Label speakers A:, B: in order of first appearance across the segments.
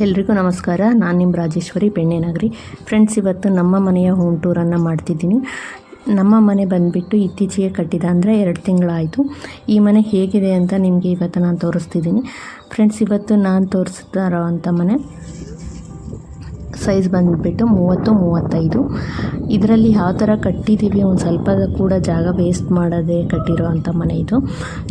A: ಎಲ್ರಿಗೂ ನಮಸ್ಕಾರ. ನಾನು ನಿಮ್ಮ ರಾಜೇಶ್ವರಿ ಬೆಣ್ಣೆನಗರಿ. ಫ್ರೆಂಡ್ಸ್, ಇವತ್ತು ನಮ್ಮ ಮನೆಯ ಹೋಮ್ ಟೂರನ್ನು ಮಾಡ್ತಿದ್ದೀನಿ. ನಮ್ಮ ಮನೆ ಬಂದುಬಿಟ್ಟು ಇತ್ತೀಚೆಗೆ ಕಟ್ಟಿದ, ಅಂದರೆ 2 ತಿಂಗಳಾಯಿತು. ಈ ಮನೆ ಹೇಗಿದೆ ಅಂತ ನಿಮಗೆ ಇವತ್ತು ನಾನು ತೋರಿಸ್ತಿದ್ದೀನಿ. ಫ್ರೆಂಡ್ಸ್, ಇವತ್ತು ನಾನು ತೋರಿಸ್ತಾ ಇರೋವಂಥ ಮನೆ ಸೈಜ್ ಬಂದುಬಿಟ್ಟು 30-35. ಇದರಲ್ಲಿ ಯಾವ ಥರ ಕಟ್ಟಿದ್ದೀವಿ, ಒಂದು ಸ್ವಲ್ಪ ಕೂಡ ಜಾಗ ವೇಸ್ಟ್ ಮಾಡದೆ ಕಟ್ಟಿರೋ ಅಂಥ ಮನೆ ಇದು.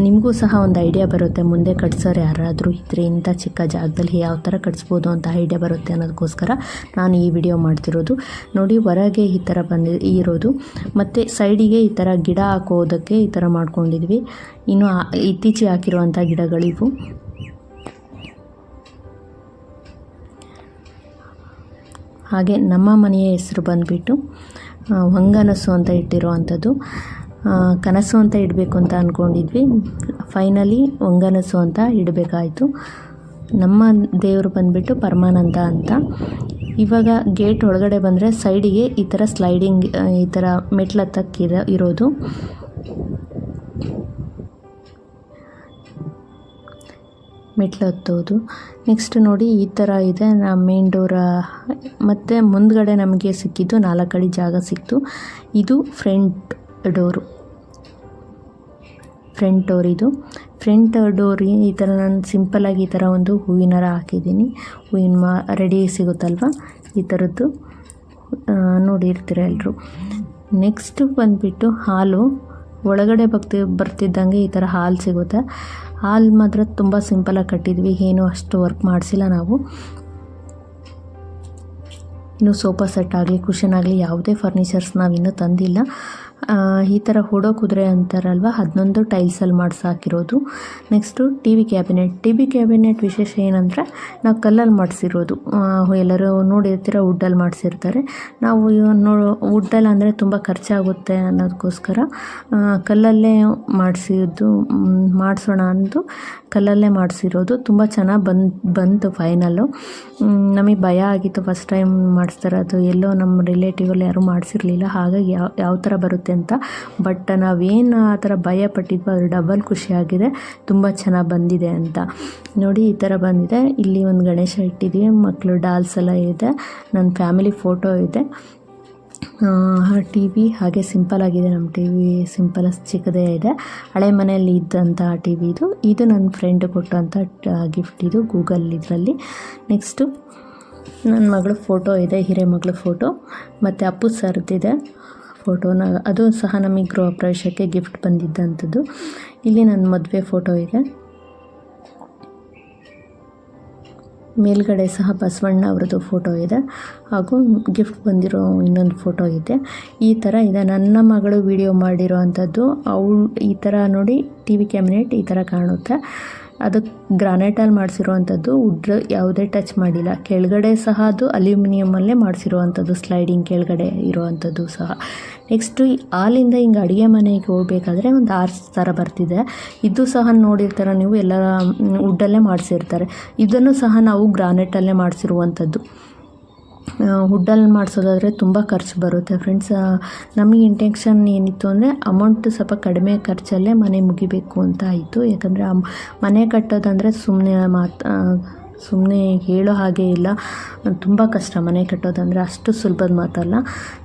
A: ನಿಮಗೂ ಸಹ ಒಂದು ಐಡಿಯಾ ಬರುತ್ತೆ, ಮುಂದೆ ಕಟ್ಸೋರು ಯಾರಾದರೂ ಇದ್ದರೆ ಇಂಥ ಚಿಕ್ಕ ಜಾಗದಲ್ಲಿ ಯಾವ ಥರ ಕಟ್ಸ್ಬೋದು ಅಂತ ಐಡಿಯಾ ಬರುತ್ತೆ ಅನ್ನೋದಕ್ಕೋಸ್ಕರ ನಾನು ಈ ವಿಡಿಯೋ ಮಾಡ್ತಿರೋದು. ನೋಡಿ, ಹೊರಗೆ ಈ ಥರ ಇರೋದು, ಮತ್ತು ಸೈಡಿಗೆ ಈ ಥರ ಗಿಡ ಹಾಕೋದಕ್ಕೆ ಈ ಥರ ಮಾಡ್ಕೊಂಡಿದ್ವಿ. ಇನ್ನು ಇತ್ತೀಚೆಗೆ ಹಾಕಿರುವಂಥ ಗಿಡಗಳಿವು. ಹಾಗೆ ನಮ್ಮ ಮನೆಯ ಹೆಸರು ಬಂದುಬಿಟ್ಟು ಹೊಂಗನಸು ಅಂತ ಇಟ್ಟಿರುವಂಥದ್ದು. ಕನಸು ಅಂತ ಇಡಬೇಕು ಅಂತ ಅಂದ್ಕೊಂಡಿದ್ವಿ, ಫೈನಲಿ ಹೊಂಗನಸು ಅಂತ ಇಡಬೇಕಾಯಿತು. ನಮ್ಮ ದೇವರು ಬಂದುಬಿಟ್ಟು ಪರಮಾನಂದ ಅಂತ. ಇವಾಗ ಗೇಟ್ ಒಳಗಡೆ ಬಂದರೆ ಸೈಡಿಗೆ ಈ ಥರ ಸ್ಲೈಡಿಂಗ್, ಈ ಥರ ಮೆಟ್ಲತ್ತಕ್ಕೆ ಇರೋದು. ಮೆಟ್ಲು ಹತ್ತೋದು. ನೆಕ್ಸ್ಟ್ ನೋಡಿ, ಈ ಥರ ಇದೆ ಮೇನ್ ಡೋರ. ಮತ್ತು ಮುಂದ್ಗಡೆ ನಮಗೆ ಸಿಕ್ಕಿದ್ದು 4 ಅಡಿ ಜಾಗ ಸಿಕ್ತು. ಇದು ಫ್ರಂಟ್ ಡೋರ್ ಇದು. ಫ್ರಂಟ್ ಡೋರ್ ಈ ಥರ ನಾನು ಸಿಂಪಲ್ಲಾಗಿ ಈ ಥರ ಒಂದು ಹೂವಿನಾರ ಹಾಕಿದ್ದೀನಿ. ಹೂವಿನ ರೆಡಿ ಸಿಗುತ್ತಲ್ವ, ಈ ಥರದ್ದು ನೋಡಿರ್ತೀರ ಎಲ್ಲರೂ. ನೆಕ್ಸ್ಟ್ ಬಂದುಬಿಟ್ಟು ಹಾಲು. ಒಳಗಡೆ ಬರ್ತಿದ್ದಂಗೆ ಈ ಥರ ಹಾಲು ಸಿಗುತ್ತೆ. ಹಾಲು ಮಾತ್ರ ತುಂಬ ಸಿಂಪಲಾಗಿ ಕಟ್ಟಿದ್ವಿ, ಏನು ಅಷ್ಟು ವರ್ಕ್ ಮಾಡಿಸಿಲ್ಲ ನಾವು. ಇನ್ನು ಸೋಫಾ ಸೆಟ್ ಆಗಲಿ, ಕುಷನ್ ಆಗಲಿ, ಯಾವುದೇ ಫರ್ನಿಚರ್ಸ್ ನಾವಿನ್ನೂ ತಂದಿಲ್ಲ. ಈ ಥರ ಹೂಡೋ ಕುದುರೆ ಅಂತಾರಲ್ವ, 11 ಟೈಲ್ಸಲ್ಲಿ ಮಾಡಿಸಾಕಿರೋದು. ನೆಕ್ಸ್ಟು ಟಿ ವಿ ಕ್ಯಾಬಿನೆಟ್ ವಿಶೇಷ ಏನಂದರೆ, ನಾವು ಕಲ್ಲಲ್ಲಿ ಮಾಡಿಸಿರೋದು. ಎಲ್ಲರೂ ನೋಡಿರ್ತೀರ, ವುಡ್ಡಲ್ಲಿ ಮಾಡಿಸಿರ್ತಾರೆ. ನಾವು ವುಡ್ಡಲ್ಲಿ ಅಂದರೆ ತುಂಬ ಖರ್ಚಾಗುತ್ತೆ ಅನ್ನೋದಕ್ಕೋಸ್ಕರ ಕಲ್ಲಲ್ಲೇ ಮಾಡಿಸೋಣ ಅಂದು ಕಲ್ಲಲ್ಲೇ ಮಾಡಿಸಿರೋದು. ತುಂಬ ಚೆನ್ನಾಗಿ ಬಂತು ಫೈನಲ್ಲು. ನಮಗೆ ಭಯ ಆಗಿತ್ತು ಫಸ್ಟ್ ಟೈಮ್ ಮಾಡಿಸ್ತಾರದು, ಎಲ್ಲೋ ನಮ್ಮ ರಿಲೇಟಿವಲ್ಲಿ ಯಾರೂ ಮಾಡಿಸಿರಲಿಲ್ಲ, ಹಾಗಾಗಿ ಯಾವ ಥರ ಬರುತ್ತೆ ಅಂತ. ಬಟ್ ನಾವೇನು ಆ ಥರ ಭಯ ಪಟ್ಟಿದ್ವೋ ಅದು ಡಬಲ್ ಖುಷಿಯಾಗಿದೆ, ತುಂಬ ಚೆನ್ನಾಗಿ ಬಂದಿದೆ ಅಂತ. ನೋಡಿ, ಈ ಥರ ಬಂದಿದೆ. ಇಲ್ಲಿ ಒಂದು ಗಣೇಶ ಇಟ್ಟಿದ್ದೀವಿ, ಮಕ್ಕಳು ಡಾಲ್ಸ್ ಎಲ್ಲ ಇದೆ, ನನ್ನ ಫ್ಯಾಮಿಲಿ ಫೋಟೋ ಇದೆ. ಟಿ ವಿ ಹಾಗೆ ಸಿಂಪಲ್ ಆಗಿದೆ. ನಮ್ಮ ಟಿ ವಿ ಸಿಂಪಲ್ ಚಿಕ್ಕದೇ ಇದೆ, ಹಳೆ ಮನೆಯಲ್ಲಿ ಇದ್ದಂಥ ಟಿ ವಿ ಇದು ನನ್ನ ಫ್ರೆಂಡ್ ಕೊಟ್ಟಂಥ ಗಿಫ್ಟ್ ಇದು, ಗೂಗಲ್ ಇದರಲ್ಲಿ. ನೆಕ್ಸ್ಟು ನನ್ನ ಮಗಳ ಫೋಟೋ ಇದೆ, ಹಿರೇಮಗಳ ಫೋಟೋ, ಮತ್ತು ಅಪ್ಪು ಸರ್ದಿದೆ ಫೋಟೋನ, ಅದು ಸಹ ನಮಗೆ ಗೃಹ ಪ್ರವೇಶಕ್ಕೆ ಗಿಫ್ಟ್ ಬಂದಿದ್ದಂಥದ್ದು. ಇಲ್ಲಿ ನನ್ನ ಮದುವೆ ಫೋಟೋ ಇದೆ. ಮೇಲ್ಗಡೆ ಸಹ ಬಸವಣ್ಣ ಅವ್ರದ್ದು ಫೋಟೋ ಇದೆ, ಹಾಗೂ ಗಿಫ್ಟ್ ಬಂದಿರೋ ಇನ್ನೊಂದು ಫೋಟೋ ಇದೆ. ಈ ಥರ ಇದೆ. ನನ್ನ ಮಗಳು ವಿಡಿಯೋ ಮಾಡಿರೋ ಅಂಥದ್ದು. ಅವಳು ಈ ಥರ ನೋಡಿ, ಟಿ ವಿ ಕ್ಯಾಬಿನೆಟ್ ಈ ಥರ ಕಾಣುತ್ತೆ. ಅದು ಗ್ರಾನೈಟಲ್ಲಿ ಮಾಡಿಸಿರುವಂಥದ್ದು, ವುಡ್ ಯಾವುದೇ ಟಚ್ ಮಾಡಿಲ್ಲ. ಕೆಳಗಡೆ ಸಹ ಅದು ಅಲ್ಯೂಮಿನಿಯಮಲ್ಲೇ ಮಾಡಿಸಿರುವಂಥದ್ದು, ಸ್ಲೈಡಿಂಗ್ ಕೆಳಗಡೆ ಇರುವಂಥದ್ದು ಸಹ. ನೆಕ್ಸ್ಟು ಹಾಲಿಂದ ಹಿಂಗೆ ಅಡುಗೆ ಮನೆಗೆ ಹೋಗಬೇಕಾದ್ರೆ ಒಂದು ಆರ್ಚ್ ಥರ ಬರ್ತಿದೆ. ಇದು ಸಹ ನೋಡಿರ್ತಾರೆ ನೀವು, ಎಲ್ಲ ವುಡ್ಡಲ್ಲೇ ಮಾಡಿಸಿರ್ತಾರೆ. ಇದನ್ನು ಸಹ ನಾವು ಗ್ರಾನೈಟಲ್ಲೇ ಮಾಡಿಸಿರುವಂಥದ್ದು. ವುಡ್ಡಲ್ಲಿ ಮಾಡಿಸೋದಾದರೆ ತುಂಬ ಖರ್ಚು ಬರುತ್ತೆ ಫ್ರೆಂಡ್ಸ್. ನಮಗೆ ಇಂಟೆನ್ಷನ್ ಏನಿತ್ತು ಅಂದರೆ, ಅಮೌಂಟ್ ಸ್ವಲ್ಪ ಕಡಿಮೆ ಖರ್ಚಲ್ಲೇ ಮನೆ ಮುಗಿಬೇಕು ಅಂತ ಆಯಿತು. ಯಾಕಂದರೆ ಮನೆ ಕಟ್ಟೋದಂದರೆ ಸುಮ್ಮನೆ ಹೇಳೋ ಹಾಗೆ ಇಲ್ಲ, ತುಂಬ ಕಷ್ಟ ಮನೆ ಕಟ್ಟೋದಂದರೆ, ಅಷ್ಟು ಸುಲಭದ ಮಾತಲ್ಲ.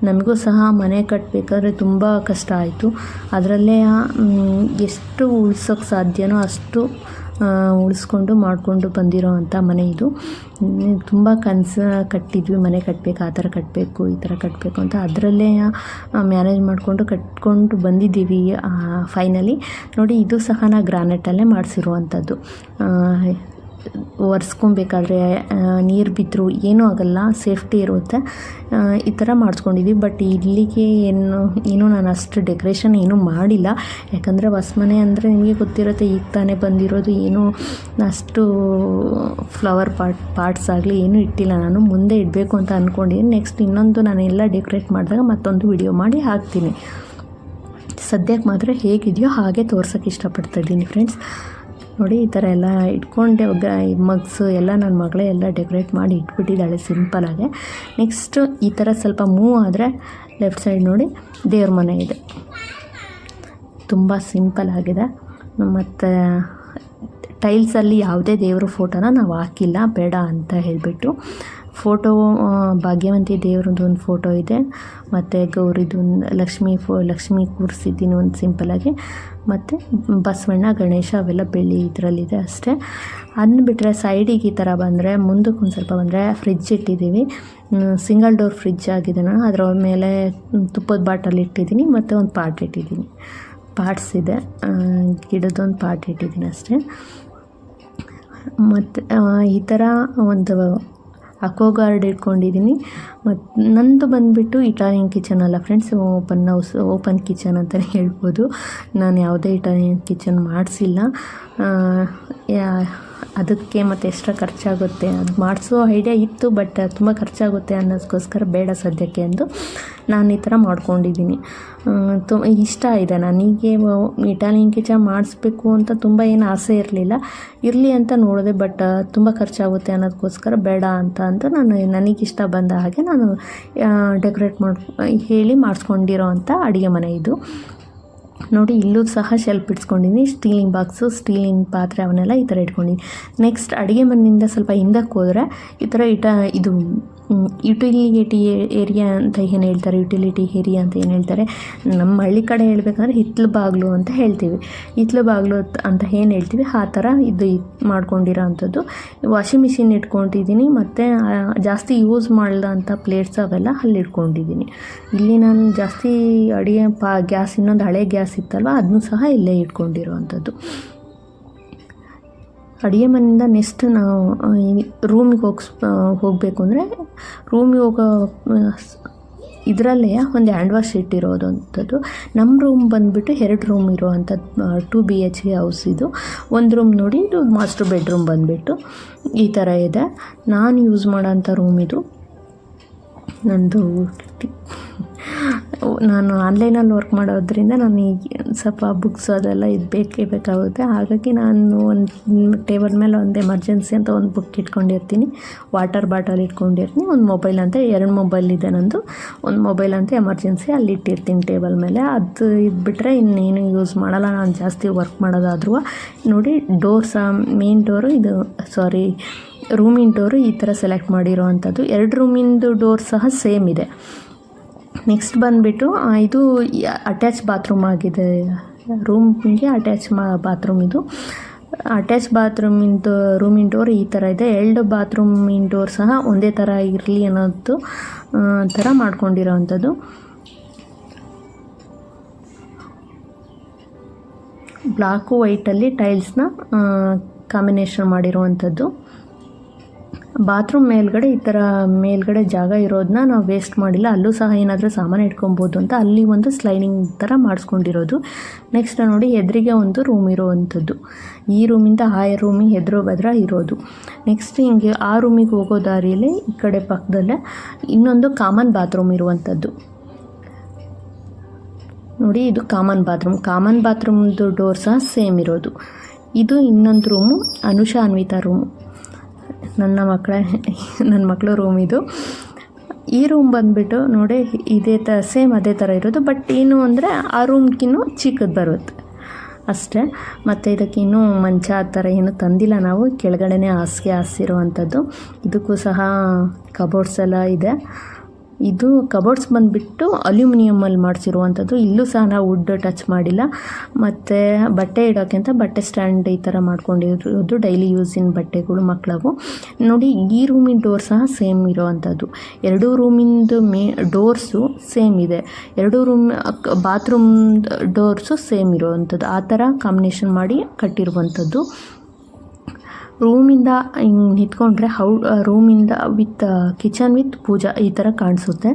A: ನಮಗೂ ಸಹ ಮನೆ ಕಟ್ಟಬೇಕಾದ್ರೆ ತುಂಬ ಕಷ್ಟ ಆಯಿತು. ಅದರಲ್ಲೇ ಎಷ್ಟು ಉಳಿಸೋಕ್ಕೆ ಸಾಧ್ಯನೋ ಅಷ್ಟು ಉಳಿಸ್ಕೊಂಡು ಮಾಡಿಕೊಂಡು ಬಂದಿರೋ ಅಂಥ ಮನೆ ಇದು. ತುಂಬ ಕನಸು ಕಟ್ಟಿದ್ವಿ, ಮನೆ ಕಟ್ಟಬೇಕು, ಆ ಥರ ಕಟ್ಟಬೇಕು, ಈ ಥರ ಕಟ್ಟಬೇಕು ಅಂತ. ಅದರಲ್ಲೇ ಮ್ಯಾನೇಜ್ ಕಟ್ಕೊಂಡು ಬಂದಿದ್ದೀವಿ ಫೈನಲಿ. ನೋಡಿ, ಇದು ಸಹ ನಾ ಗ್ರಾನೈಟಲ್ಲೇ ಮಾಡಿಸಿರುವಂಥದ್ದು. ಒರೆಸ್ಕೊಬೇಕಾದ್ರೆ ನೀರು ಬಿದ್ದರೂ ಏನೂ ಆಗೋಲ್ಲ, ಸೇಫ್ಟಿ ಇರುತ್ತೆ. ಈ ಥರ ಮಾಡಿಸ್ಕೊಂಡಿದ್ವಿ. ಬಟ್ ಇಲ್ಲಿಗೆ ಏನು ನಾನು ಅಷ್ಟು ಡೆಕೋರೇಷನ್ ಏನೂ ಮಾಡಿಲ್ಲ, ಯಾಕಂದರೆ ಹೊಸ ಮನೆ ಅಂದರೆ ನಿಮಗೆ ಗೊತ್ತಿರುತ್ತೆ, ಈಗ ತಾನೇ ಬಂದಿರೋದು. ಏನೂ ಅಷ್ಟು ಫ್ಲವರ್ ಪಾರ್ಟ್ಸ್ ಆಗಲಿ ಏನೂ ಇಟ್ಟಿಲ್ಲ. ನಾನು ಮುಂದೆ ಇಡಬೇಕು ಅಂತ ಅಂದ್ಕೊಂಡಿದ್ದೀನಿ. ನೆಕ್ಸ್ಟ್ ಇನ್ನೊಂದು ನಾನು ಎಲ್ಲ ಡೆಕೋರೇಟ್ ಮಾಡಿದಾಗ ಮತ್ತೊಂದು ವಿಡಿಯೋ ಮಾಡಿ ಹಾಕ್ತೀನಿ. ಸದ್ಯಕ್ಕೆ ಮಾತ್ರ ಹೇಗಿದೆಯೋ ಹಾಗೆ ತೋರ್ಸೋಕ್ಕೆ ಇಷ್ಟಪಡ್ತಾಯಿದ್ದೀನಿ ಫ್ರೆಂಡ್ಸ್. ನೋಡಿ, ಈ ಥರ ಎಲ್ಲ ಇಟ್ಕೊಂಡೆ, ಮಗ್ಸು ಎಲ್ಲ ನನ್ನ ಮಗಳೇ ಎಲ್ಲ ಡೆಕೋರೇಟ್ ಮಾಡಿ ಇಟ್ಬಿಟ್ಟಿದ್ದಾಳೆ ಸಿಂಪಲಾಗೆ. ನೆಕ್ಸ್ಟು ಈ ಥರ ಸ್ವಲ್ಪ ಮೂವ್ ಆದರೆ ಲೆಫ್ಟ್ ಸೈಡ್ ನೋಡಿ, ದೇವ್ರ ಮನೆ ಇದೆ, ತುಂಬ ಸಿಂಪಲ್ ಆಗಿದೆ. ಮತ್ತು ಟೈಲ್ಸಲ್ಲಿ ಯಾವುದೇ ದೇವ್ರ ಫೋಟೋನ ನಾವು ಹಾಕಿಲ್ಲ, ಬೇಡ ಅಂತ ಹೇಳಿಬಿಟ್ಟು. ಫೋಟೋ ಭಾಗ್ಯವಂತಿ ದೇವ್ರದ್ದು ಒಂದು ಫೋಟೋ ಇದೆ, ಮತ್ತು ಗೌರಿದು ಲಕ್ಷ್ಮಿ ಕೂರಿಸಿದ್ದೀನಿ ಒಂದು ಸಿಂಪಲಾಗಿ, ಮತ್ತು ಬಸವಣ್ಣ ಗಣೇಶ ಅವೆಲ್ಲ ಬೆಳ್ಳಿ ಇದರಲ್ಲಿದೆ ಅಷ್ಟೇ. ಅಂದ್ಬಿಟ್ರೆ ಸೈಡಿಗೆ ಈ ಥರ ಬಂದರೆ, ಮುಂದಕ್ಕೆ ಒಂದು ಸ್ವಲ್ಪ ಬಂದರೆ ಫ್ರಿಡ್ಜ್ ಇಟ್ಟಿದ್ದೀವಿ. ಸಿಂಗಲ್ ಡೋರ್ ಫ್ರಿಡ್ಜ್ ಆಗಿದೆ. ನಾನು ಅದರ ಮೇಲೆ ತುಪ್ಪದ ಬಾಟಲ್ ಇಟ್ಟಿದ್ದೀನಿ, ಮತ್ತು ಒಂದು ಪಾಟ್ ಇಟ್ಟಿದ್ದೀನಿ. ಪಾಟ್ಸ್ ಇದೆ, ಗಿಡದೊಂದು ಪಾಟ್ ಇಟ್ಟಿದ್ದೀನಿ ಅಷ್ಟೇ. ಮತ್ತು ಈ ಥರ ಒಂದು ಅಕ್ವಾಗಾರ್ಡ್ ಇಟ್ಕೊಂಡಿದ್ದೀನಿ. ಮತ್ತು ನಂದು ಬಂದುಬಿಟ್ಟು ಇಟಾಲಿಯನ್ ಕಿಚನ್ ಅಲ್ಲ ಫ್ರೆಂಡ್ಸ್, ಓಪನ್ ಕಿಚನ್ ಅಂತಲೇ ಹೇಳ್ಬೋದು. ನಾನು ಯಾವುದೇ ಇಟಾಲಿಯನ್ ಕಿಚನ್ ಮಾಡಿಸಿಲ್ಲ. ಅದಕ್ಕೆ ಮತ್ತು ಎಕ್ಸ್ಟ್ರಾ ಖರ್ಚಾಗುತ್ತೆ, ಅದು ಮಾಡಿಸೋ ಐಡಿಯಾ ಇತ್ತು, ಬಟ್ ತುಂಬ ಖರ್ಚಾಗುತ್ತೆ ಅನ್ನೋದಕ್ಕೋಸ್ಕರ ಬೇಡ ಸದ್ಯಕ್ಕೆ ಎಂದು ನಾನು ಈ ಥರ ಮಾಡ್ಕೊಂಡಿದ್ದೀನಿ. ಇಷ್ಟ ಇದೆ ನನಗೆ ಇಟಾಲಿಯನ್ ಕಿಚನ್ ಮಾಡಿಸ್ಬೇಕು ಅಂತ ತುಂಬ ಏನು ಆಸೆ ಇರಲಿ ಅಂತ ನೋಡಿದೆ, ಬಟ್ ತುಂಬ ಖರ್ಚಾಗುತ್ತೆ ಅನ್ನೋದಕ್ಕೋಸ್ಕರ ಬೇಡ ಅಂತ ನನಗಿಷ್ಟ ಬಂದ ಹಾಗೆ ನಾನು ಡೆಕೋರೇಟ್ ಹೇಳಿ ಮಾಡಿಸ್ಕೊಂಡಿರೋ ಅಂಥ ಅಡುಗೆ ಮನೆ ಇದು. ನೋಡಿ, ಇಲ್ಲೂ ಸಹ ಶೆಲ್ಫ್ ಇಟ್ಸ್ಕೊಂಡಿದ್ದೀನಿ, ಸ್ಟೀಲಿನ ಬಾಕ್ಸು, ಸ್ಟೀಲಿನ ಪಾತ್ರೆ ಅವನ್ನೆಲ್ಲ ಈ ಥರ ಇಟ್ಕೊಂಡಿದ್ದೀನಿ. ನೆಕ್ಸ್ಟ್ ಅಡುಗೆ ಮನೆಯಿಂದ ಸ್ವಲ್ಪ ಹಿಂದಕ್ಕೆ ಹೋದರೆ ಈ ಥರ ಇದು ಯುಟಿಲಿಟಿ ಏರಿಯಾ ಅಂತ ಏನು ಹೇಳ್ತಾರೆ, ಯುಟಿಲಿಟಿ ಏರಿಯಾ ಅಂತ ಏನು ಹೇಳ್ತಾರೆ, ನಮ್ಮ ಹಳ್ಳಿ ಕಡೆ ಹೇಳ್ಬೇಕಂದ್ರೆ ಹಿತ್ತಲು ಬಾಗಿಲು ಅಂತ ಹೇಳ್ತೀವಿ. ಹಿತ್ತಲು ಬಾಗಿಲು ಅಂತ ಏನು ಹೇಳ್ತೀವಿ ಆ ಥರ ಇದು ಮಾಡ್ಕೊಂಡಿರೋ ಅಂಥದ್ದು. ವಾಷಿಂಗ್ ಮಿಷಿನ್ ಇಟ್ಕೊಂಡಿದ್ದೀನಿ, ಮತ್ತು ಜಾಸ್ತಿ ಯೂಸ್ ಮಾಡದಂಥ ಪ್ಲೇಟ್ಸ್ ಅವೆಲ್ಲ ಅಲ್ಲಿ ಇಟ್ಕೊಂಡಿದ್ದೀನಿ. ಇಲ್ಲಿ ನಾನು ಜಾಸ್ತಿ ಅಡುಗೆ ಗ್ಯಾಸ್, ಇನ್ನೊಂದು ಹಳೆ ಗ್ಯಾಸ್ ಇತ್ತಲ್ವ, ಅದನ್ನೂ ಸಹ ಇಲ್ಲೇ ಇಟ್ಕೊಂಡಿರೋ ಅಂಥದ್ದು. ಅಡುಗೆ ಮನೆಯಿಂದ ನೆಕ್ಸ್ಟ್ ನಾವು ರೂಮಿಗೆ ಹೋಗಬೇಕು ಅಂದರೆ, ರೂಮಿಗೆ ಹೋಗೋ ಇದರಲ್ಲೇ ಒಂದು ಹ್ಯಾಂಡ್ ವಾಶ್ ಇಟ್ಟಿರೋದು ಅಂಥದ್ದು. ನಮ್ಮ ರೂಮ್ ಬಂದುಬಿಟ್ಟು 2 ರೂಮ್ ಇರೋವಂಥದ್ದು 2 BHK ಹೌಸ್ ಇದು. ಒಂದು ರೂಮ್ ನೋಡಿ, ಇದು ಮಾಸ್ಟರ್ ಬೆಡ್ರೂಮ್ ಬಂದುಬಿಟ್ಟು ಈ ಥರ ಇದೆ. ನಾನು ಯೂಸ್ ಮಾಡೋಂಥ ರೂಮ್ ಇದು. ನಾನು ಆನ್ಲೈನಲ್ಲಿ ವರ್ಕ್ ಮಾಡೋದ್ರಿಂದ ನನಗೆ ಸ್ವಲ್ಪ ಬುಕ್ಸ್ ಅದೆಲ್ಲ ಇದು ಬೇಕಾಗುತ್ತೆ. ಹಾಗಾಗಿ ನಾನು ಒಂದು ಟೇಬಲ್ ಮೇಲೆ ಒಂದು ಎಮರ್ಜೆನ್ಸಿ ಅಂತ ಒಂದು ಬುಕ್ ಇಟ್ಕೊಂಡಿರ್ತೀನಿ, ವಾಟರ್ ಬಾಟಲ್ ಇಟ್ಕೊಂಡಿರ್ತೀನಿ, ಒಂದು ಮೊಬೈಲ್ ಅಂತ 2 ಮೊಬೈಲ್ ಇದೆ ನಂದು. ಒಂದು ಮೊಬೈಲ್ ಅಂತ ಎಮರ್ಜೆನ್ಸಿ ಅಲ್ಲಿ ಇಟ್ಟಿರ್ತೀನಿ ಟೇಬಲ್ ಮೇಲೆ. ಅದು ಇದ್ಬಿಟ್ರೆ ಇನ್ನೇನು ಯೂಸ್ ಮಾಡಲ್ಲ ನಾನು ಜಾಸ್ತಿ ವರ್ಕ್ ಮಾಡೋದಾದ್ರೂ. ನೋಡಿ, ಮೇನ್ ಡೋರು ಇದು, ರೂಮಿನ ಡೋರು ಈ ಥರ ಸೆಲೆಕ್ಟ್ ಮಾಡಿರೋ ಅಂಥದ್ದು. 2 ರೂಮಿಂದು ಡೋರ್ ಸಹ ಸೇಮ್ ಇದೆ. ನೆಕ್ಸ್ಟ್ ಬಂದುಬಿಟ್ಟು ಇದು ಅಟ್ಯಾಚ್ ಬಾತ್ರೂಮ್ ಆಗಿದೆ, ರೂಮಿಗೆ ಅಟ್ಯಾಚ್ ಬಾತ್ರೂಮ್ ಇದು. ಅಟ್ಯಾಚ್ ಬಾತ್ರೂಮಿಂದು ರೂಮಿನ ಡೋರ್ ಈ ಥರ ಇದೆ. 2 ಬಾತ್ರೂಮಿನ ಡೋರ್ ಸಹ ಒಂದೇ ಥರ ಇರಲಿ ಅನ್ನೋದು ಥರ ಮಾಡ್ಕೊಂಡಿರೋ ಅಂಥದ್ದು. ಬ್ಲಾಕು ವೈಟಲ್ಲಿ ಟೈಲ್ಸ್ನ ಕಾಂಬಿನೇಷನ್ ಮಾಡಿರುವಂಥದ್ದು. ಬಾತ್ರೂಮ್ ಮೇಲ್ಗಡೆ ಈ ಥರ ಮೇಲ್ಗಡೆ ಜಾಗ ಇರೋದನ್ನ ನಾವು ವೇಸ್ಟ್ ಮಾಡಿಲ್ಲ, ಅಲ್ಲೂ ಸಹ ಏನಾದರೂ ಸಾಮಾನು ಇಟ್ಕೊಬೋದು ಅಂತ ಅಲ್ಲಿ ಒಂದು ಸ್ಲೈಡಿಂಗ್ ಥರ ಮಾಡಿಸ್ಕೊಂಡಿರೋದು. ನೆಕ್ಸ್ಟ್ ನೋಡಿ, ಎದುರಿಗೆ ಒಂದು ರೂಮ್ ಇರೋವಂಥದ್ದು. ಈ ರೂಮಿಂದ ಆ ರೂಮಿಗೆ ಎದುರು ಬದ್ರ ಇರೋದು. ನೆಕ್ಸ್ಟ್ ಹಿಂಗೆ ಆ ರೂಮಿಗೆ ಹೋಗೋ ದಾರಿಯಲ್ಲಿ ಈ ಕಡೆ ಪಕ್ಕದಲ್ಲೇ ಇನ್ನೊಂದು ಕಾಮನ್ ಬಾತ್ರೂಮ್ ಇರುವಂಥದ್ದು. ನೋಡಿ, ಇದು ಕಾಮನ್ ಬಾತ್ರೂಮ್ದು ಡೋರ್ ಸಹ ಸೇಮ್ ಇರೋದು. ಇದು ಇನ್ನೊಂದು ರೂಮು, ಅನುಷಾ ಅನ್ವಿತಾ ರೂಮು, ನನ್ನ ಮಕ್ಕಳ ರೂಮ್ ಇದು. ಈ ರೂಮ್ ಬಂದುಬಿಟ್ಟು ನೋಡಿ, ಸೇಮ್ ಅದೇ ಥರ ಇರೋದು, ಬಟ್ ಏನು ಅಂದರೆ ಆ ರೂಮ್ಗಿನ್ನೂ ಚಿಕ್ಕದು ಬರುತ್ತೆ ಅಷ್ಟೇ. ಮತ್ತು ಇದಕ್ಕಿನ್ನೂ ಮಂಚ ಆ ಥರ ಏನೂ ತಂದಿಲ್ಲ ನಾವು, ಕೆಳಗಡೆನೇ ಹಾಸಿಗೆ ಹಾಸಿರುವಂಥದ್ದು. ಇದಕ್ಕೂ ಸಹ ಕಬೋರ್ಡ್ಸ್ ಎಲ್ಲ ಇದೆ. ಇದು ಕಬೋರ್ಡ್ಸ್ ಬಂದುಬಿಟ್ಟು ಅಲ್ಯೂಮಿನಿಯಮಲ್ಲಿ ಮಾಡಿಸಿರುವಂಥದ್ದು. ಇಲ್ಲೂ ಸಹ ನಾವು ವುಡ್ ಟಚ್ ಮಾಡಿಲ್ಲ. ಮತ್ತು ಬಟ್ಟೆ ಇಡೋಕ್ಕೆ ಅಂತ ಬಟ್ಟೆ ಸ್ಟ್ಯಾಂಡ್ ಈ ಥರ ಮಾಡ್ಕೊಂಡಿರೋದು, ಡೈಲಿ ಯೂಸಿನ ಬಟ್ಟೆಗಳು ಮಕ್ಕಳವು. ನೋಡಿ, ಈ ರೂಮಿನ ಡೋರ್ ಸಹ ಸೇಮ್ ಇರೋವಂಥದ್ದು. 2 ರೂಮಿಂದು ಡೋರ್ಸು ಸೇಮ್ ಇದೆ, 2 ರೂಮ್ ಬಾತ್ರೂಮ್ ಡೋರ್ಸು ಸೇಮ್ ಇರೋವಂಥದ್ದು. ಆ ಥರ ಕಾಂಬಿನೇಷನ್ ಮಾಡಿ ಕಟ್ಟಿರುವಂಥದ್ದು. ರೂಮಿಂದ ಹಿಂಗೆ ನಿಂತ್ಕೊಂಡ್ರೆ ರೂಮಿಂದ ವಿತ್ ಕಿಚನ್ ವಿತ್ ಪೂಜಾ ಈ ಥರ ಕಾಣಿಸುತ್ತೆ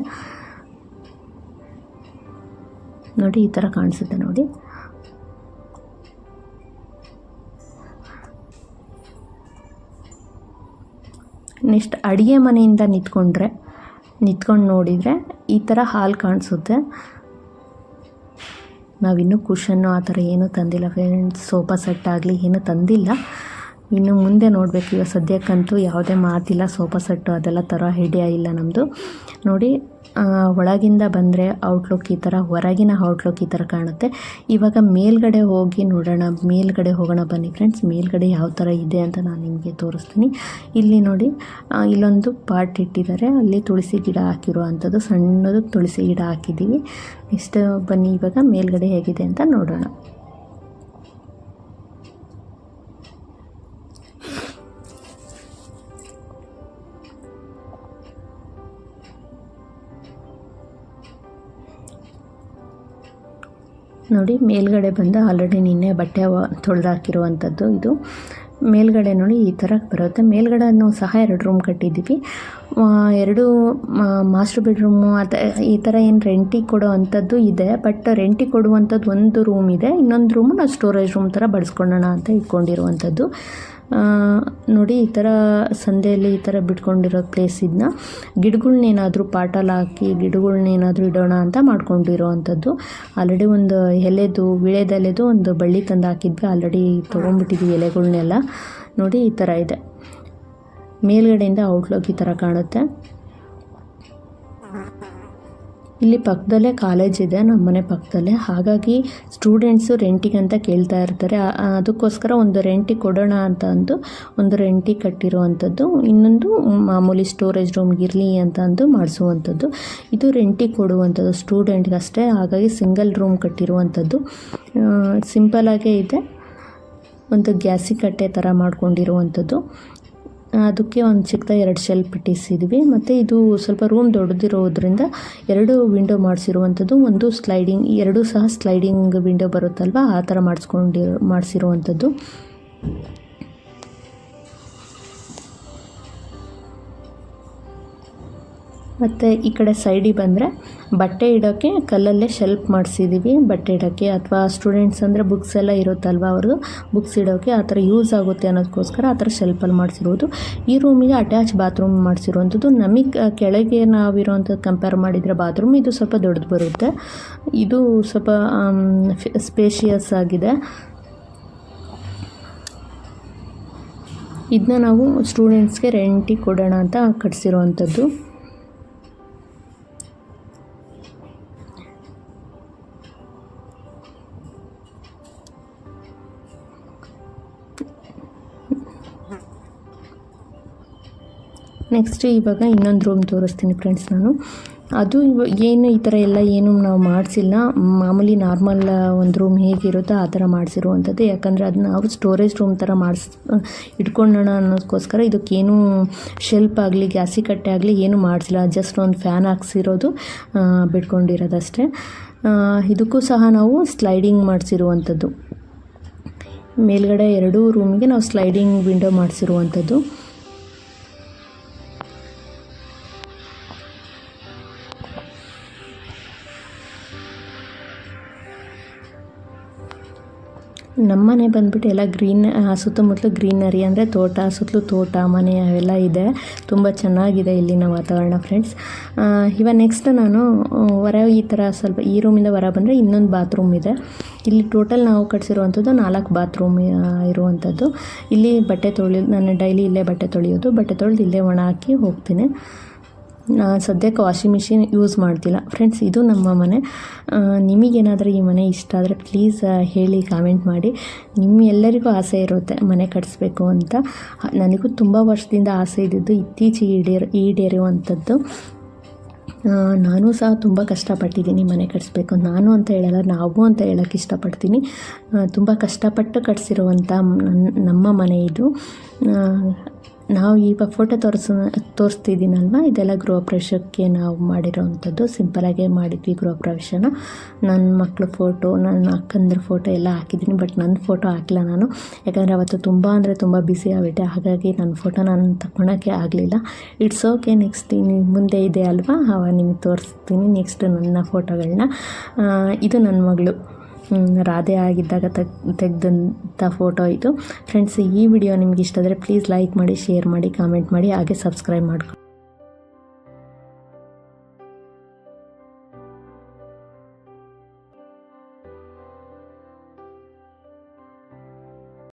A: ನೋಡಿ, ಈ ಥರ ಕಾಣಿಸುತ್ತೆ ನೋಡಿ. ನೆಕ್ಸ್ಟ್ ಅಡುಗೆ ಮನೆಯಿಂದ ನಿಂತ್ಕೊಂಡು ನೋಡಿದರೆ ಈ ಥರ ಹಾಲ್ ಕಾಣಿಸುತ್ತೆ. ನಾವಿನ್ನೂ ಕುಷನ್ನು ಆ ಥರ ಏನೂ ತಂದಿಲ್ಲ ಫ್ರೆಂಡ್ಸ್, ಸೋಫಾ ಸೆಟ್ ಆಗಲಿ ಏನೂ ತಂದಿಲ್ಲ. ಇನ್ನು ಮುಂದೆ ನೋಡಬೇಕು. ಇವಾಗ ಸದ್ಯಕ್ಕಂತೂ ಯಾವುದೇ ಮಾತಿಲ್ಲ. ಸೋಫಾ ಸೆಟ್ಟು ಅದೆಲ್ಲ ಥರ ಐಡಿಯಾ ಇಲ್ಲ ನಮ್ಮದು. ನೋಡಿ, ಒಳಗಿಂದ ಬಂದರೆ ಔಟ್ಲುಕ್ ಈ ಥರ, ಹೊರಗಿನ ಔಟ್ಲುಕ್ ಈ ಥರ ಕಾಣುತ್ತೆ. ಇವಾಗ ಮೇಲ್ಗಡೆ ಹೋಗಿ ನೋಡೋಣ. ಮೇಲ್ಗಡೆ ಹೋಗೋಣ ಬನ್ನಿ ಫ್ರೆಂಡ್ಸ್. ಮೇಲ್ಗಡೆ ಯಾವ ಥರ ಇದೆ ಅಂತ ನಾನು ನಿಮಗೆ ತೋರಿಸ್ತೀನಿ. ಇಲ್ಲಿ ನೋಡಿ, ಇಲ್ಲೊಂದು ಪಾಟ್ ಇಟ್ಟಿದ್ದಾರೆ. ಅಲ್ಲಿ ತುಳಸಿ ಗಿಡ ಹಾಕಿರೋ ಅಂಥದ್ದು, ಸಣ್ಣದು ತುಳಸಿ ಗಿಡ ಹಾಕಿದ್ದೀವಿ. ನೆಕ್ಸ್ಟ್ ಬನ್ನಿ ಇವಾಗ ಮೇಲ್ಗಡೆ ಹೇಗಿದೆ ಅಂತ ನೋಡೋಣ. ನೋಡಿ, ಮೇಲ್ಗಡೆ ಬಂದು ಆಲ್ರೆಡಿ ನಿನ್ನೆ ಬಟ್ಟೆ ತೊಳೆದು ಹಾಕಿರುವಂಥದ್ದು ಇದು. ಮೇಲ್ಗಡೆ ನೋಡಿ ಈ ಥರ ಬರುತ್ತೆ. ಮೇಲ್ಗಡೆನೂ ಸಹ 2 ರೂಮ್ ಕಟ್ಟಿದ್ದೀವಿ. 2 ಮಾಸ್ಟರ್ ಬೆಡ್ರೂಮು ಈ ಥರ ಏನು ರೆಂಟಿಗೆ ಕೊಡೋ ಅಂಥದ್ದು ಇದೆ. ಬಟ್ ರೆಂಟಿಗೆ ಕೊಡುವಂಥದ್ದು ಒಂದು ರೂಮ್ ಇದೆ. ಇನ್ನೊಂದು ರೂಮು ನಾವು ಸ್ಟೋರೇಜ್ ರೂಮ್ ಥರ ಬಳಸ್ಕೊಳ್ಳೋಣ ಅಂತ ಇಟ್ಕೊಂಡಿರುವಂಥದ್ದು. ನೋಡಿ, ಈ ಥರ ಸಂದೆಯಲ್ಲಿ ಈ ಥರ ಬಿಟ್ಕೊಂಡಿರೋ ಪ್ಲೇಸ್ ಇದನ್ನ ಗಿಡಗಳ್ನೇನಾದರೂ ಪಾಟಲ್ಲಿ ಹಾಕಿ ಗಿಡಗಳ್ನೇನಾದರೂ ಇಡೋಣ ಅಂತ ಮಾಡ್ಕೊಂಡಿರೋ ಅಂಥದ್ದು. ಆಲ್ರೆಡಿ ಒಂದು ವಿಳೆದೆಲೆದು ಒಂದು ಬಳ್ಳಿ ತಂದು ಹಾಕಿದ್ವಿ. ಆಲ್ರೆಡಿ ತೊಗೊಂಡ್ಬಿಟ್ಟಿದ್ವಿ ಎಲೆಗಳ್ನೆಲ್ಲ. ನೋಡಿ, ಈ ಥರ ಇದೆ. ಮೇಲ್ಗಡೆಯಿಂದ ಔಟ್ಲುಕ್ ಈ ಥರ ಕಾಣುತ್ತೆ. ಇಲ್ಲಿ ಪಕ್ಕದಲ್ಲೇ ಕಾಲೇಜ್ ಇದೆ, ನಮ್ಮ ಮನೆ ಪಕ್ಕದಲ್ಲೇ. ಹಾಗಾಗಿ ಸ್ಟೂಡೆಂಟ್ಸು ರೆಂಟಿಗೆ ಅಂತ ಕೇಳ್ತಾ ಇರ್ತಾರೆ. ಅದಕ್ಕೋಸ್ಕರ ಒಂದು ರೆಂಟಿಗೆ ಕೊಡೋಣ ಅಂತ ಅಂದು ಒಂದು ರೆಂಟಿಗೆ ಕಟ್ಟಿರುವಂಥದ್ದು. ಇನ್ನೊಂದು ಮಾಮೂಲಿ ಸ್ಟೋರೇಜ್ ರೂಮ್ಗೆ ಇರಲಿ ಅಂತ ಅಂದು ಮಾಡಿಸುವಂಥದ್ದು. ಇದು ರೆಂಟಿಗೆ ಕೊಡುವಂಥದ್ದು ಸ್ಟೂಡೆಂಟ್ಗೆ ಅಷ್ಟೇ. ಹಾಗಾಗಿ ಸಿಂಗಲ್ ರೂಮ್ ಕಟ್ಟಿರುವಂಥದ್ದು. ಸಿಂಪಲಾಗೇ ಇದೆ. ಒಂದು ಗ್ಯಾಸಿ ಕಟ್ಟೆ ಥರ ಮಾಡ್ಕೊಂಡಿರುವಂಥದ್ದು. ಅದಕ್ಕೆ ಒಂದು ಚಿಕ್ಕದಾಗಿ 2 ಶೆಲ್ಫ್ ಇಟ್ಟಿಸಿದ್ವಿ. ಮತ್ತು ಇದು ಸ್ವಲ್ಪ ರೂಮ್ ದೊಡ್ಡದಿರೋದ್ರಿಂದ 2 ವಿಂಡೋ ಮಾಡಿಸಿರುವಂಥದ್ದು. ಒಂದು ಸ್ಲೈಡಿಂಗ್, 2 ಸಹ ಸ್ಲೈಡಿಂಗ್ ವಿಂಡೋ ಬರುತ್ತಲ್ವ, ಆ ಥರ ಮಾಡಿಸಿರುವಂಥದ್ದು. ಮತ್ತು ಈ ಕಡೆ ಸೈಡಿಗೆ ಬಂದರೆ ಬಟ್ಟೆ ಇಡೋಕ್ಕೆ ಕಲ್ಲಲ್ಲೇ ಶೆಲ್ಫ್ ಮಾಡಿಸಿದ್ದೀವಿ. ಬಟ್ಟೆ ಇಡೋಕ್ಕೆ ಅಥವಾ ಸ್ಟೂಡೆಂಟ್ಸ್ ಅಂದರೆ ಬುಕ್ಸ್ ಎಲ್ಲ ಇರುತ್ತಲ್ವ, ಅವ್ರದ್ದು ಬುಕ್ಸ್ ಇಡೋಕ್ಕೆ ಆ ಥರ ಯೂಸ್ ಆಗುತ್ತೆ ಅನ್ನೋದಕ್ಕೋಸ್ಕರ ಆ ಥರ ಶೆಲ್ಫಲ್ಲಿ ಮಾಡಿಸಿರೋದು. ಈ ರೂಮಿಗೆ ಅಟ್ಯಾಚ್ ಬಾತ್ರೂಮ್ ಮಾಡಿಸಿರುವಂಥದ್ದು. ನಮಗೆ ಕೆಳಗೆ ನಾವಿರೋವಂಥದ್ದು ಕಂಪೇರ್ ಮಾಡಿದರೆ ಬಾತ್ರೂಮ್ ಇದು ಸ್ವಲ್ಪ ದೊಡ್ಡದು ಬರುತ್ತೆ. ಇದು ಸ್ವಲ್ಪ ಸ್ಪೇಷಿಯಸ್ ಆಗಿದೆ. ಇದನ್ನ ನಾವು ಸ್ಟೂಡೆಂಟ್ಸ್ಗೆ ರೆಂಟಿಗೆ ಕೊಡೋಣ ಅಂತ ಕಟ್ಸಿರೋವಂಥದ್ದು. ನೆಕ್ಸ್ಟ್ ಇವಾಗ ಇನ್ನೊಂದು ರೂಮ್ ತೋರಿಸ್ತೀನಿ ಫ್ರೆಂಡ್ಸ್ ನಾನು. ಅದು ಏನು ಈ ಥರ ಎಲ್ಲ ಏನು ನಾವು ಮಾಡಿಸಿಲ್ಲ. ಮಾಮೂಲಿ ನಾರ್ಮಲ್ ಒಂದು ರೂಮ್ ಹೇಗಿರುತ್ತೋ ಆ ಥರ ಮಾಡಿಸಿರುವಂಥದ್ದು. ಯಾಕಂದರೆ ಅದನ್ನ ನಾವು ಸ್ಟೋರೇಜ್ ರೂಮ್ ಥರ ಇಟ್ಕೊಳ್ಳೋಣ ಅನ್ನೋದಕ್ಕೋಸ್ಕರ ಇದಕ್ಕೇನು ಶೆಲ್ಫ್ ಆಗಲಿ ಗ್ಯಾಸಿ ಕಟ್ಟೆ ಆಗಲಿ ಏನು ಮಾಡಿಸಿಲ್ಲ. ಜಸ್ಟ್ ಒಂದು ಫ್ಯಾನ್ ಹಾಕ್ಸಿರೋದು, ಬಿಟ್ಕೊಂಡಿರೋದಷ್ಟೇ. ಇದಕ್ಕೂ ಸಹ ನಾವು ಸ್ಲೈಡಿಂಗ್ ಮಾಡಿಸಿರುವಂಥದ್ದು. ಮೇಲ್ಗಡೆ 2 ರೂಮಿಗೆ ನಾವು ಸ್ಲೈಡಿಂಗ್ ವಿಂಡೋ ಮಾಡಿಸಿರುವಂಥದ್ದು. ನಮ್ಮನೆ ಬಂದುಬಿಟ್ಟು ಎಲ್ಲ ಸುತ್ತಮುತ್ತಲು ಗ್ರೀನರಿ, ಅಂದರೆ ತೋಟ, ಸುತ್ತಲೂ ತೋಟ, ಮನೆ ಅವೆಲ್ಲ ಇದೆ. ತುಂಬ ಚೆನ್ನಾಗಿದೆ ಇಲ್ಲಿನ ವಾತಾವರಣ ಫ್ರೆಂಡ್ಸ್. ಇವಾಗ ನೆಕ್ಸ್ಟ್ ನಾನು ಈ ಥರ ಸ್ವಲ್ಪ ಈ ರೂಮಿಂದ ಹೊರ ಬಂದರೆ ಇನ್ನೊಂದು ಬಾತ್ರೂಮ್ ಇದೆ. ಇಲ್ಲಿ ಟೋಟಲ್ ನಾವು ಕಟ್ಸಿರುವಂಥದ್ದು 4 ಬಾತ್ರೂಮ್ ಇರುವಂಥದ್ದು. ಇಲ್ಲಿ ಬಟ್ಟೆ ನಾನು ಡೈಲಿ ಇಲ್ಲೇ ಬಟ್ಟೆ ತೊಳೆಯೋದು. ಬಟ್ಟೆ ತೊಳೆದು ಇಲ್ಲೇ ಒಣ ಹಾಕಿ ಹೋಗ್ತೀನಿ. ಸದ್ಯಕ್ಕೆ ವಾಷಿಂಗ್ ಮಿಷಿನ್ ಯೂಸ್ ಮಾಡ್ತಿಲ್ಲ ಫ್ರೆಂಡ್ಸ್. ಇದು ನಮ್ಮ ಮನೆ. ನಿಮಗೇನಾದರೂ ಈ ಮನೆ ಇಷ್ಟ ಆದರೆ ಪ್ಲೀಸ್ ಹೇಳಿ, ಕಾಮೆಂಟ್ ಮಾಡಿ. ಎಲ್ಲರಿಗೂ ಆಸೆ ಇರುತ್ತೆ ಮನೆ ಕಟ್ಟಿಸ್ಬೇಕು ಅಂತ. ನನಗೂ ತುಂಬ ವರ್ಷದಿಂದ ಆಸೆ ಇದ್ದಿದ್ದು ಇತ್ತೀಚೆಗೆ ಈಡೇರುವಂಥದ್ದು. ನಾನು ಸಹ ತುಂಬ ಕಷ್ಟಪಟ್ಟಿದ್ದೀನಿ ಮನೆ ಕಟ್ಟಿಸ್ಬೇಕು. ನಾನು ಅಂತ ಹೇಳಲ್ಲ, ನಾವು ಅಂತ ಹೇಳೋಕ್ಕೆ ಇಷ್ಟಪಡ್ತೀನಿ. ತುಂಬ ಕಷ್ಟಪಟ್ಟು ಕಟ್ಟಿಸಿರುವಂಥ ನಮ್ಮ ಮನೆ ಇದು. ನಾವು ಇವಾಗ ಫೋಟೋ ತೋರಿಸ್ತಿದ್ದೀನಲ್ವ, ಇದೆಲ್ಲ ಗೃಹ ಪ್ರವೇಶಕ್ಕೆ ನಾವು ಮಾಡಿರೋವಂಥದ್ದು. ಸಿಂಪಲಾಗೇ ಮಾಡಿದ್ವಿ ಗೃಹ ಪ್ರವೇಶನ. ನನ್ನ ಮಕ್ಕಳು ಫೋಟೋ, ನನ್ನ ಅಕ್ಕಂದ್ರ ಫೋಟೋ ಎಲ್ಲ ಹಾಕಿದ್ದೀನಿ. ಬಟ್ ನನ್ನ ಫೋಟೋ ಹಾಕಿಲ್ಲ ನಾನು, ಯಾಕಂದರೆ ಅವತ್ತು ತುಂಬ ಅಂದರೆ ತುಂಬ ಬ್ಯುಸಿ ಆಗಿಬಿಟ್ಟೆ. ಹಾಗಾಗಿ ನನ್ನ ಫೋಟೋ ನಾನು ತಗೊಳಕ್ಕೆ ಆಗಲಿಲ್ಲ. ಇಟ್ಸ್ ಓಕೆ, ನೆಕ್ಸ್ಟ್ ಮುಂದೆ ಇದೆ ಅಲ್ವಾ, ಅವಾಗ ನಿಮಗೆ ತೋರಿಸ್ತೀನಿ ನೆಕ್ಸ್ಟ್ ನನ್ನ ಫೋಟೋಗಳನ್ನ. ಇದು ನನ್ನ ಮಗಳು ರಾಧೆ ಆಗಿದ್ದಾಗ ತೆಗೆದಂಥ ಫೋಟೋ ಇದು ಫ್ರೆಂಡ್ಸ್. ಈ ವಿಡಿಯೋ ನಿಮ್ಗೆ ಇಷ್ಟ ಆದರೆ ಪ್ಲೀಸ್ ಲೈಕ್ ಮಾಡಿ, ಶೇರ್ ಮಾಡಿ, ಕಾಮೆಂಟ್ ಮಾಡಿ, ಹಾಗೆ ಸಬ್ಸ್ಕ್ರೈಬ್ ಮಾಡ್ಕೊಂಡು